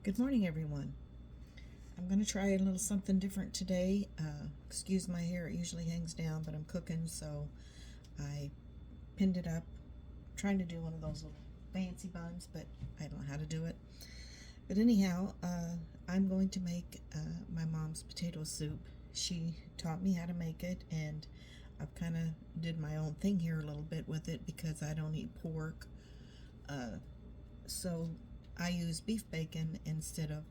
Good morning, everyone. I'm going to try a little something different today. Excuse my hair, it usually hangs down, but I'm cooking, so I pinned it up. I'm trying to do one of those little fancy buns, but I don't know how to do it. But anyhow, I'm going to make my mom's potato soup. She taught me how to make it, and I've kind of did my own thing here a little bit with it because I don't eat pork. So I use beef bacon instead of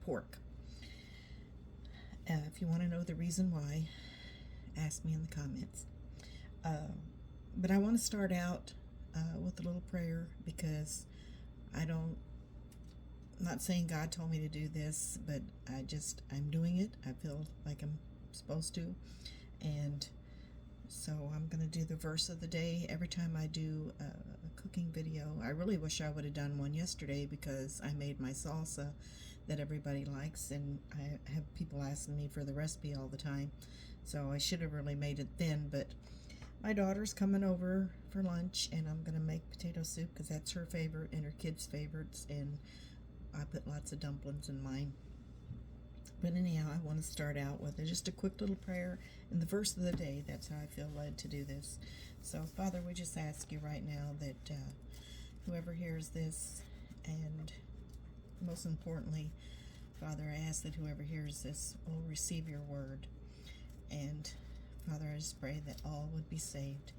pork. If you want to know the reason why, ask me in the comments. But I want to start out with a little prayer because I'm not saying God told me to do this, but I'm doing it. I feel like I'm supposed to. And so I'm going to do the verse of the day every time I do a cooking video. I really wish I would have done one yesterday because I made my salsa that everybody likes, and I have people asking me for the recipe all the time. So I should have really made it then, but my daughter's coming over for lunch, and I'm going to make potato soup because that's her favorite and her kids' favorites, and I put lots of dumplings in mine. But anyhow, I want to start out with just a quick little prayer in the verse of the day. That's how I feel led to do this. So, Father, we just ask you right now that whoever hears this, and most importantly, Father, I ask that whoever hears this will receive your word. And, Father, I just pray that all would be saved.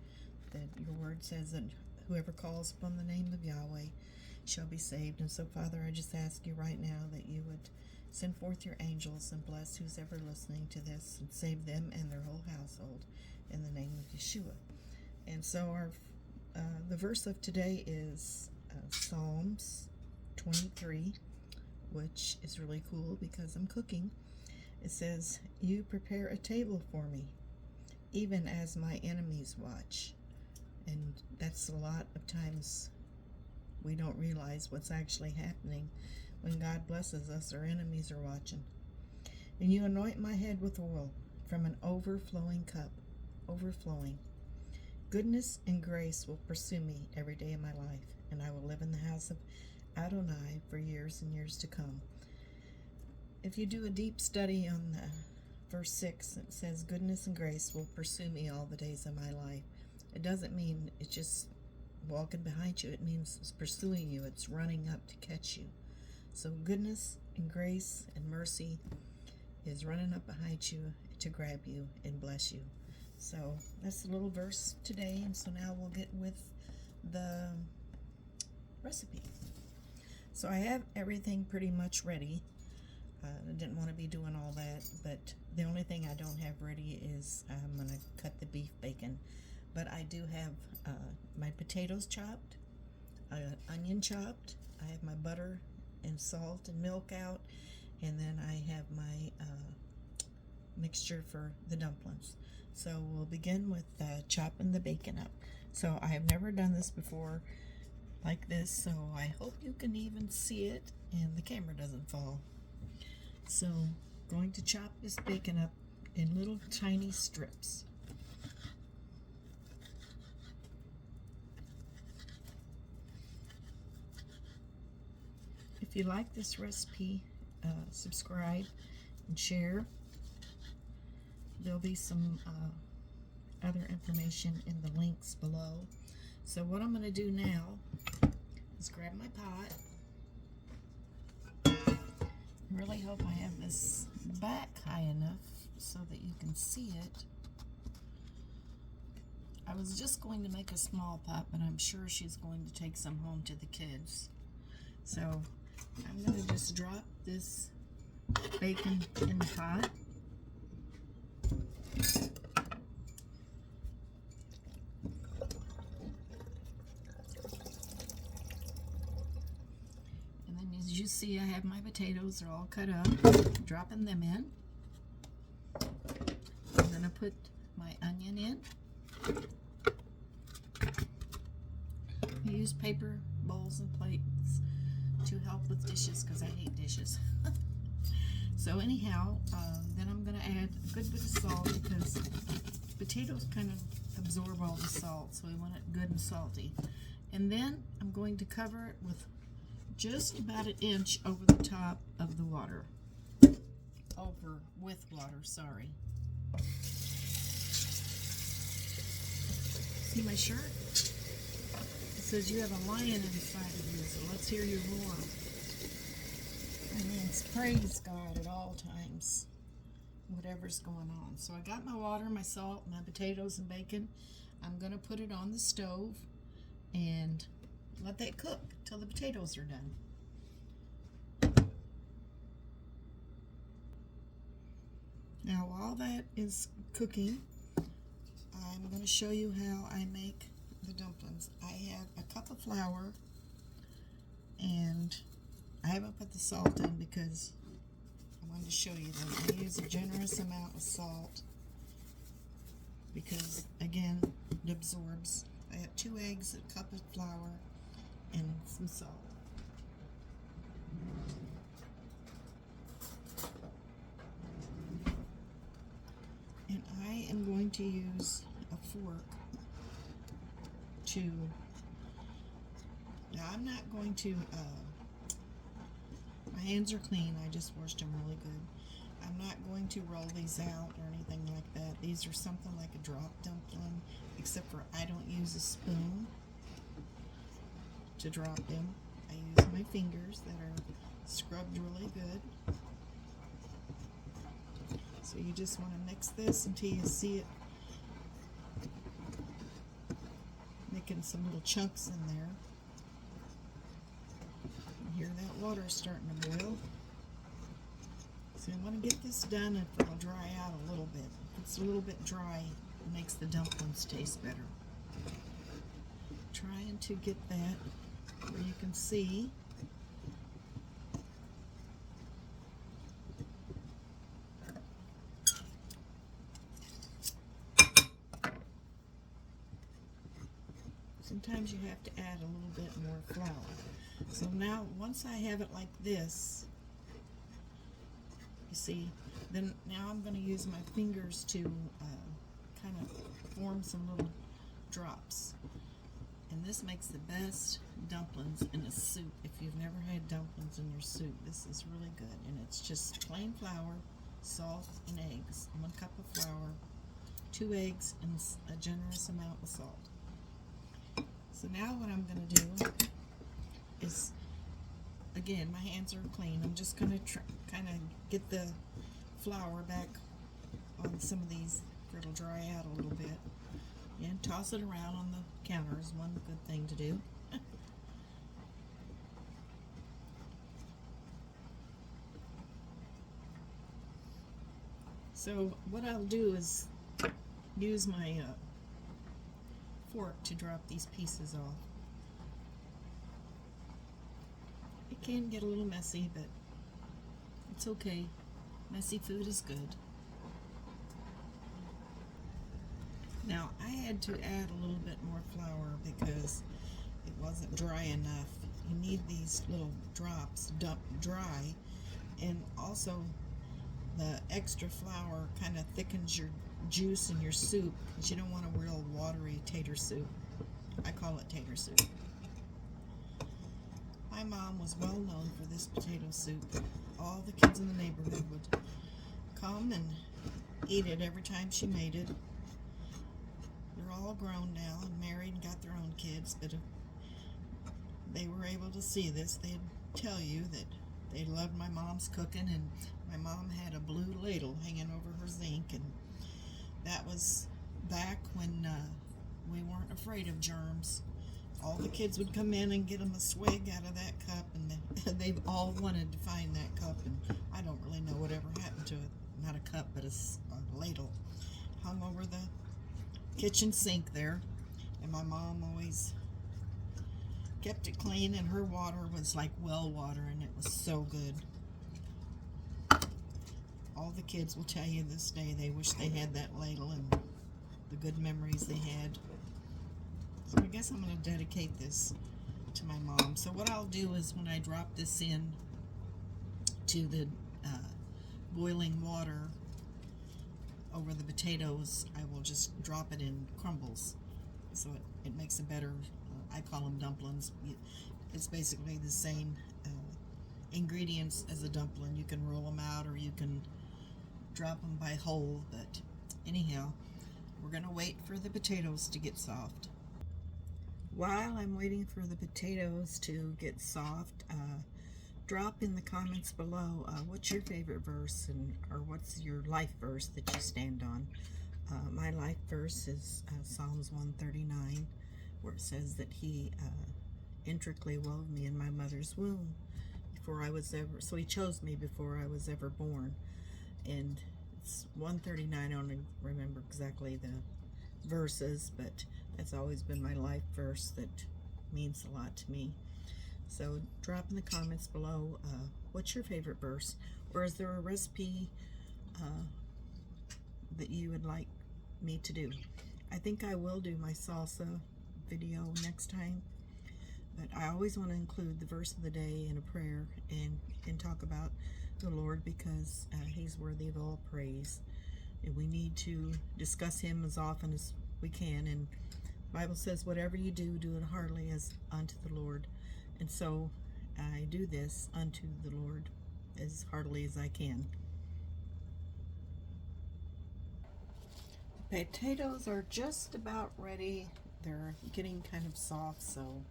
That your word says that whoever calls upon the name of Yahweh shall be saved. And so, Father, I just ask you right now that you would send forth your angels and bless who's ever listening to this and save them and their whole household in the name of Yeshua. And so the verse of today is Psalms 23, which is really cool because I'm cooking. It says, "You prepare a table for me, even as my enemies watch." And that's a lot of times we don't realize what's actually happening. When God blesses us, our enemies are watching. "And you anoint my head with oil from an overflowing cup," overflowing. "Goodness and grace will pursue me every day of my life, and I will live in the house of Adonai for years and years to come." If you do a deep study on verse 6, it says, "Goodness and grace will pursue me all the days of my life." It doesn't mean it's just walking behind you. It means it's pursuing you. It's running up to catch you. So goodness and grace and mercy is running up behind you to grab you and bless you. So that's the little verse today. And so now we'll get with the recipe. So I have everything pretty much ready. I didn't want to be doing all that, but the only thing I don't have ready is I'm going to cut the beef bacon. But I do have my potatoes chopped, onion chopped, I have my butter and salt and milk out, and then I have my mixture for the dumplings. So we'll begin with chopping the bacon up. So I have never done this before like this, so I hope you can even see it and the camera doesn't fall. So going to chop this bacon up in little tiny strips. If you like this recipe, subscribe and share. There'll be some other information in the links below. So what I'm going to do now is grab my pot. I really hope I have this back high enough so that you can see it. I was just going to make a small pot, but I'm sure she's going to take some home to the kids. So I'm going to just drop this bacon in the pot. And then as you see, I have my potatoes, they're all cut up, dropping them in. I'm going to put my onion in. I use paper bowls and plates to help with dishes because I hate dishes. So anyhow, then I'm going to add a good bit of salt because potatoes kind of absorb all the salt, so we want it good and salty. And then I'm going to cover it with just about an inch over the top of the water. Over with water, sorry. See my shirt? It says you have a lion inside of you, so let's hear you roar. And then praise God at all times, whatever's going on. So I got my water, my salt, my potatoes and bacon. I'm going to put it on the stove and let that cook till the potatoes are done. Now while that is cooking, I'm going to show you how I make the dumplings. I have a cup of flour, and I haven't put the salt in because I wanted to show you that I use a generous amount of salt because, again, it absorbs. I have 2 eggs, a cup of flour, and some salt. And I am going to use a fork to, now I'm not going to, my hands are clean, I just washed them really good. I'm not going to roll these out or anything like that. These are something like a drop dumpling, except for I don't use a spoon to drop them. I use my fingers that are scrubbed really good. So you just want to mix this until you see it making some little chunks in there. You hear that water starting to boil. So I want to get this done and it'll dry out a little bit. If it's a little bit dry, it makes the dumplings taste better. Trying to get that where you can see. Sometimes you have to add a little bit more flour. So now, once I have it like this, you see, then now I'm going to use my fingers to kind of form some little drops. And this makes the best dumplings in a soup. If you've never had dumplings in your soup, this is really good. And it's just plain flour, salt, and eggs. 1 cup of flour, 2 eggs, and a generous amount of salt. So now what I'm going to do is, again, my hands are clean. I'm just going to kind of get the flour back on some of these so it'll dry out a little bit. And toss it around on the counter is one good thing to do. So what I'll do is use my fork to drop these pieces off. It can get a little messy, but it's okay. Messy food is good. Now I had to add a little bit more flour because it wasn't dry enough. You need these little drops dry, and also the extra flour kind of thickens your juice in your soup, because you don't want a real watery tater soup. I call it tater soup. My mom was well known for this potato soup. All the kids in the neighborhood would come and eat it every time she made it. They're all grown now and married and got their own kids, but if they were able to see this, they'd tell you that they loved my mom's cooking, and my mom had a blue ladle hanging over her zinc, and that was back when we weren't afraid of germs. All the kids would come in and get them a swig out of that cup, and they all wanted to find that cup, and I don't really know whatever happened to it. Not a cup, but a ladle hung over the kitchen sink there, and my mom always kept it clean, and her water was like well water, and it was so good. All the kids will tell you this day they wish they had that ladle and the good memories they had. So I guess I'm going to dedicate this to my mom. So what I'll do is when I drop this in to the boiling water over the potatoes, I will just drop it in crumbles. So it makes a better, I call them dumplings. It's basically the same ingredients as a dumpling. You can roll them out or you can drop them by whole, but anyhow, we're gonna wait for the potatoes to get soft. While I'm waiting for the potatoes to get soft, drop in the comments below what's your favorite verse, or what's your life verse that you stand on. My life verse is Psalms 139, where it says that He intricately wove me in my mother's womb before I was ever, so He chose me before I was ever born. And it's 139. I don't remember exactly the verses, but that's always been my life verse that means a lot to me. So drop in the comments below what's your favorite verse, or is there a recipe that you would like me to do. I think I will do my salsa video next time, but I always want to include the verse of the day in a prayer and talk about the Lord, because He's worthy of all praise, and we need to discuss Him as often as we can. And the Bible says, whatever you do, do it heartily as unto the Lord. And so I do this unto the Lord as heartily as I can. The potatoes are just about ready. They're getting kind of soft, so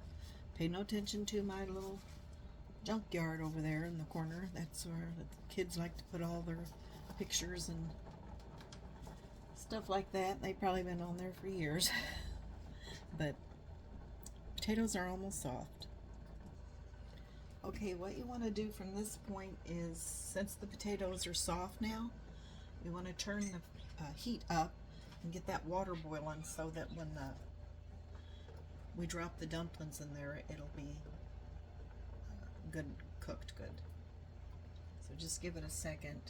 pay no attention to my little junkyard over there in the corner. That's where the kids like to put all their pictures and stuff like that. They've probably been on there for years. But potatoes are almost soft. Okay, what you want to do from this point is, since the potatoes are soft now, you want to turn the heat up and get that water boiling, so that when we drop the dumplings in there, it'll be good, cooked good. So just give it a second.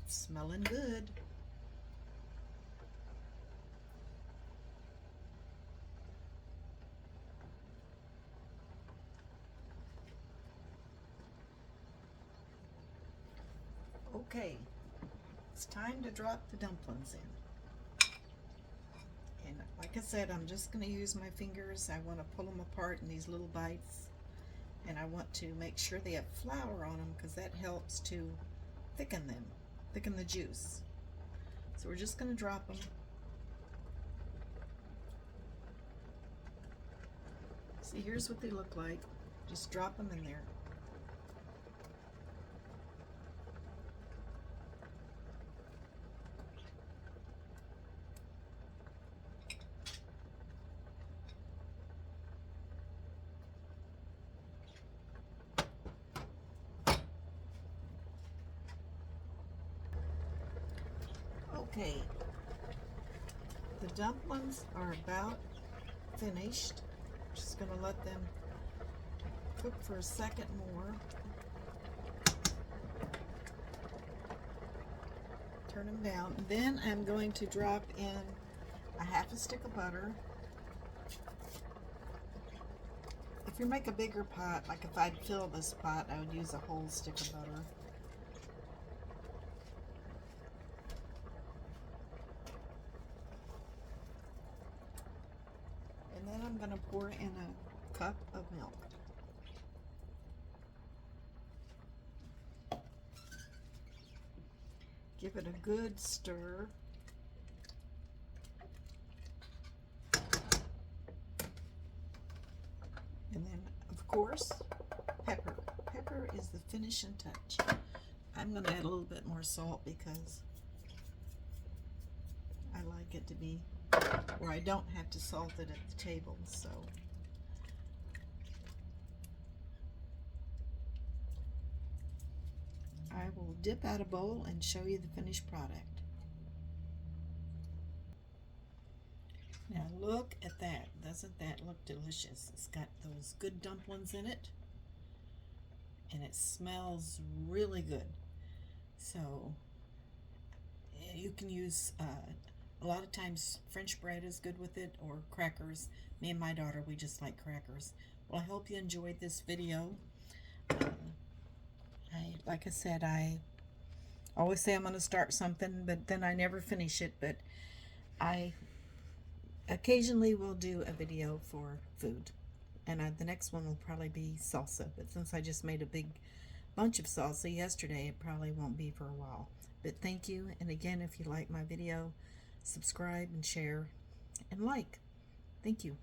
It's smelling good. Okay, it's time to drop the dumplings in. And like I said, I'm just going to use my fingers. I want to pull them apart in these little bites. And I want to make sure they have flour on them, because that helps to thicken them, thicken the juice. So we're just going to drop them. See, here's what they look like. Just drop them in there. Okay, the dumplings are about finished. Just gonna let them cook for a second more. Turn them down. Then I'm going to drop in a half a stick of butter. If you make a bigger pot, like if I'd fill this pot, I would use a whole stick of butter. And then I'm going to pour in a cup of milk. Give it a good stir. And then, of course, pepper. Pepper is the finishing touch. I'm going to add a little bit more salt because I like it to be where I don't have to salt it at the table. So I will dip out a bowl and show you the finished product. Now look at that. Doesn't that look delicious? It's got those good dumplings in it, and it smells really good. So you can use a lot of times French bread is good with it, or crackers. Me and my daughter, we just like crackers. Well, I hope you enjoyed this video. Like I said, I always say I'm going to start something, but then I never finish it. But I occasionally we'll do a video for food. And the next one will probably be salsa. But since I just made a big bunch of salsa yesterday, it probably won't be for a while. But thank you. And again, if you like my video, subscribe and share and like. Thank you.